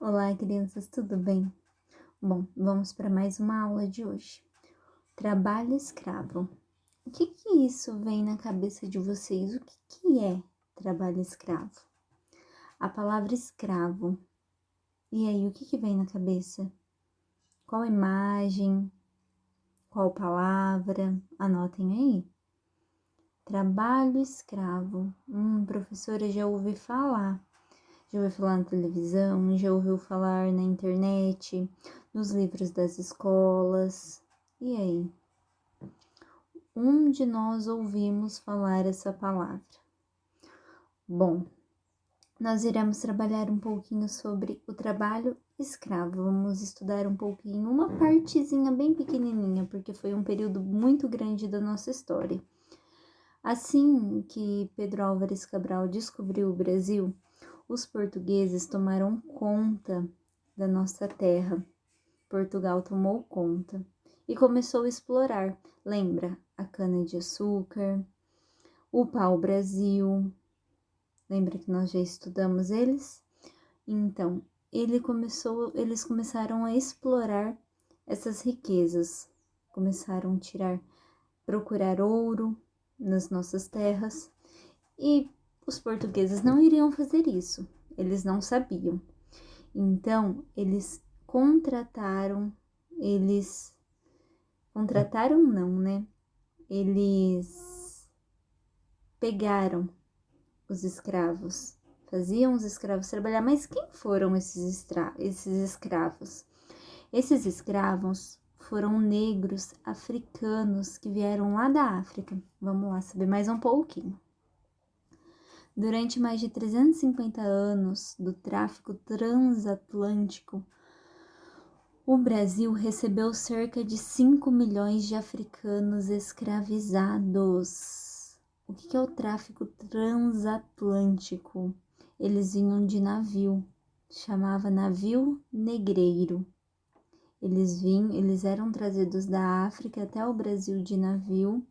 Olá, crianças, tudo bem? Bom, vamos para mais uma aula de hoje. Trabalho escravo. O que isso vem na cabeça de vocês? O que é trabalho escravo? A palavra escravo. E aí, o que vem na cabeça? Qual imagem? Qual palavra? Anotem aí. Trabalho escravo. Professora, já ouvi falar. Já ouviu falar na televisão, já ouviu falar na internet, nos livros das escolas. E aí? Onde nós ouvimos falar essa palavra? Bom, nós iremos trabalhar um pouquinho sobre o trabalho escravo. Vamos estudar um pouquinho, uma partezinha bem pequenininha, porque foi um período muito grande da nossa história. Assim que Pedro Álvares Cabral descobriu o Brasil, os portugueses tomaram conta da nossa terra. Portugal tomou conta e começou a explorar. Lembra? A cana-de-açúcar, o pau-brasil. Lembra que nós já estudamos eles? Então, eles começaram a explorar essas riquezas. Começaram a procurar ouro nas nossas terras. E os portugueses não iriam fazer isso, eles não sabiam. Então, contrataram não, né? Eles pegaram os escravos, faziam os escravos trabalhar, mas quem foram esses escravos? Esses escravos foram negros africanos que vieram lá da África. Vamos lá saber mais um pouquinho. Durante mais de 350 anos do tráfico transatlântico, o Brasil recebeu cerca de 5 milhões de africanos escravizados. O que é o tráfico transatlântico? Eles vinham de navio, chamava navio negreiro. Eles eram trazidos da África até o Brasil de navio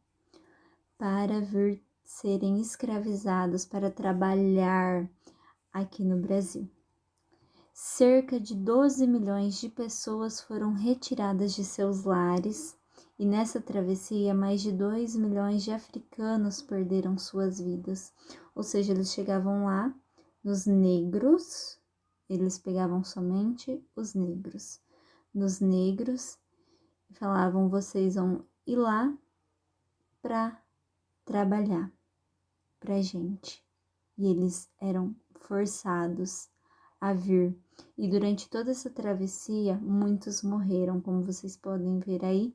para vir serem escravizados, para trabalhar aqui no Brasil. Cerca de 12 milhões de pessoas foram retiradas de seus lares e nessa travessia mais de 2 milhões de africanos perderam suas vidas. Ou seja, eles chegavam lá nos negros, eles pegavam somente os negros. Nos negros, falavam, vocês vão ir lá para trabalhar pra gente. E eles eram forçados a vir. E durante toda essa travessia, muitos morreram, como vocês podem ver aí,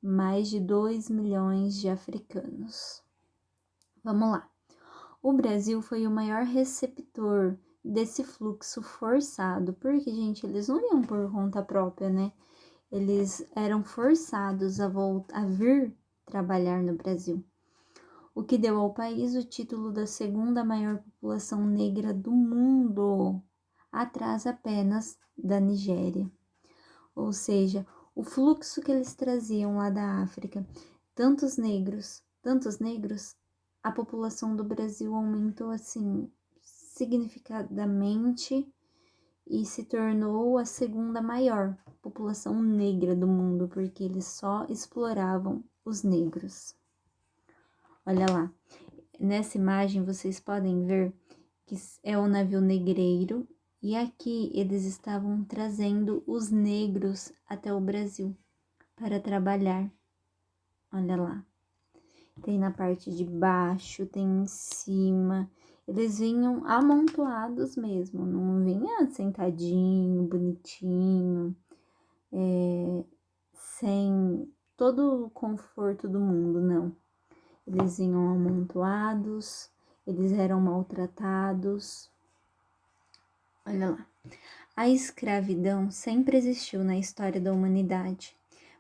mais de 2 milhões de africanos. Vamos lá. O Brasil foi o maior receptor desse fluxo forçado, porque, gente, eles não iam por conta própria, né? Eles eram forçados a vir trabalhar no Brasil, o que deu ao país o título da segunda maior população negra do mundo, atrás apenas da Nigéria. Ou seja, o fluxo que eles traziam lá da África, tantos negros, a população do Brasil aumentou assim significadamente e se tornou a segunda maior população negra do mundo, porque eles só exploravam os negros. Olha lá, nessa imagem vocês podem ver que é o navio negreiro e aqui eles estavam trazendo os negros até o Brasil para trabalhar. Olha lá, tem na parte de baixo, tem em cima. Eles vinham amontoados mesmo, não vinha sentadinho, bonitinho, sem todo o conforto do mundo, não. Eles vinham amontoados, eles eram maltratados. Olha lá. A escravidão sempre existiu na história da humanidade,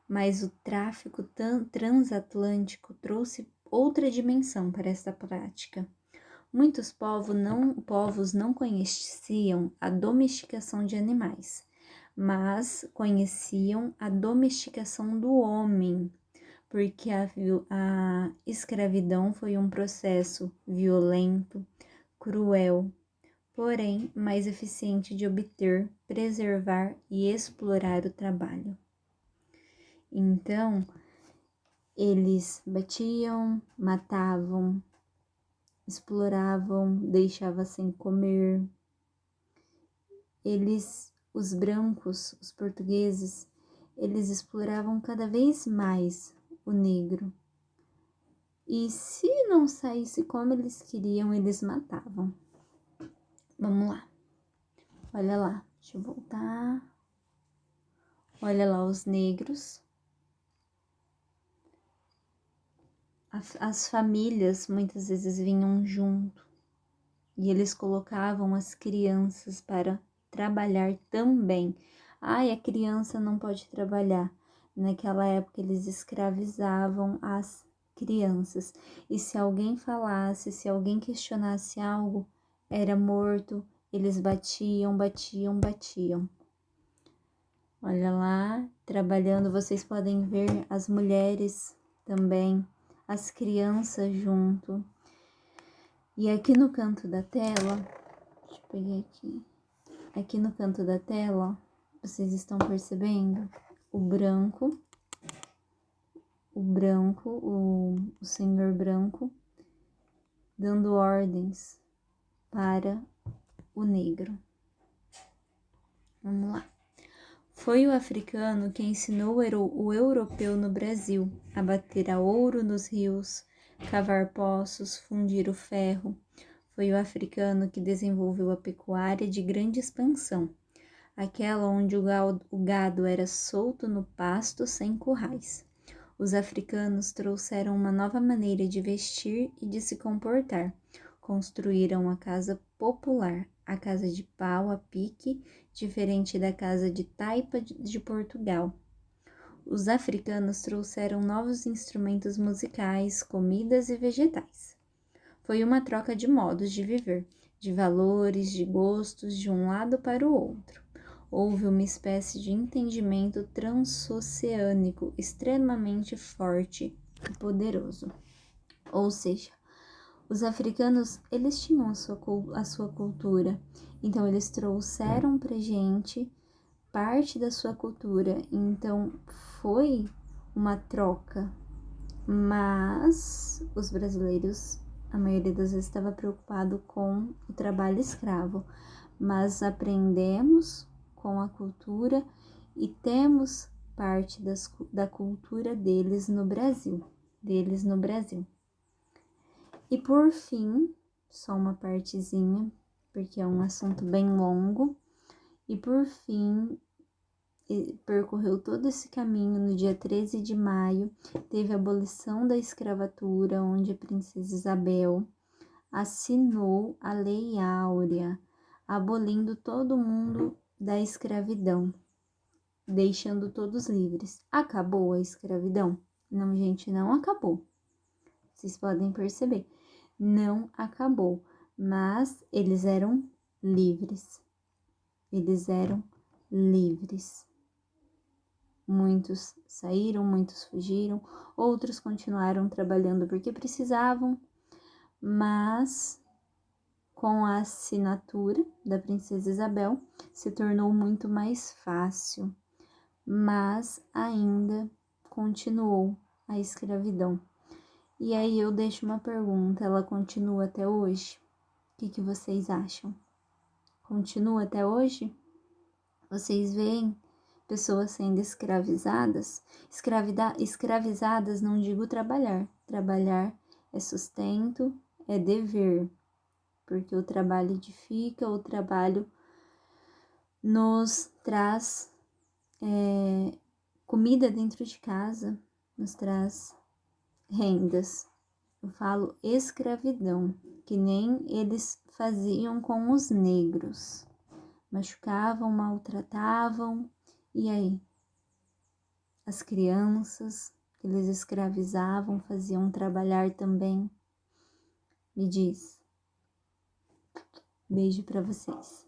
mas o tráfico transatlântico trouxe outra dimensão para esta prática. Muitos povos não conheciam a domesticação de animais, mas conheciam a domesticação do homem, porque a escravidão foi um processo violento, cruel, porém mais eficiente de obter, preservar e explorar o trabalho. Então, eles batiam, matavam, exploravam, deixavam sem comer. Os brancos, os portugueses, eles exploravam cada vez mais o negro. E se não saísse como eles queriam, eles matavam. Vamos lá. Olha lá, deixa eu voltar. Olha lá os negros. As famílias muitas vezes vinham junto e eles colocavam as crianças para trabalhar também. Ai, a criança não pode trabalhar. Naquela época eles escravizavam as crianças. E se alguém falasse, se alguém questionasse algo, era morto. Eles batiam. Olha lá, trabalhando, vocês podem ver as mulheres também, as crianças junto. E aqui no canto da tela, deixa eu pegar aqui. Aqui no canto da tela, vocês estão percebendo o branco, o senhor branco, dando ordens para o negro. Vamos lá. Foi o africano que ensinou o europeu no Brasil a bater a ouro nos rios, cavar poços, fundir o ferro. Foi o africano que desenvolveu a pecuária de grande expansão, aquela onde o gado era solto no pasto sem currais. Os africanos trouxeram uma nova maneira de vestir e de se comportar. Construíram a casa popular, a casa de pau a pique, diferente da casa de taipa de Portugal. Os africanos trouxeram novos instrumentos musicais, comidas e vegetais. Foi uma troca de modos de viver, de valores, de gostos, de um lado para o outro. Houve uma espécie de entendimento transoceânico extremamente forte e poderoso. Ou seja, os africanos, eles tinham a sua cultura, então eles trouxeram pra gente parte da sua cultura, então foi uma troca, mas os brasileiros, a maioria das vezes, estava preocupado com o trabalho escravo, mas aprendemos com a cultura e temos parte da cultura deles no Brasil, E por fim, só uma partezinha, porque é um assunto bem longo, e por fim, percorreu todo esse caminho no dia 13 de maio, teve a abolição da escravatura, onde a princesa Isabel assinou a Lei Áurea, abolindo todo mundo da escravidão, deixando todos livres. Acabou a escravidão? Não, gente, não acabou. Vocês podem perceber, não acabou, mas eles eram livres. Muitos saíram, muitos fugiram, outros continuaram trabalhando porque precisavam, mas com a assinatura da princesa Isabel se tornou muito mais fácil, mas ainda continuou a escravidão. E aí eu deixo uma pergunta, ela continua até hoje? O que vocês acham? Continua até hoje? Vocês veem pessoas sendo escravizadas? Escravizadas, não digo trabalhar. Trabalhar é sustento, é dever. Porque o trabalho edifica, o trabalho nos traz comida dentro de casa, nos traz rendas. Eu falo escravidão, que nem eles faziam com os negros. Machucavam, maltratavam, e aí? As crianças que eles escravizavam, faziam trabalhar também. Me diz. Beijo para vocês.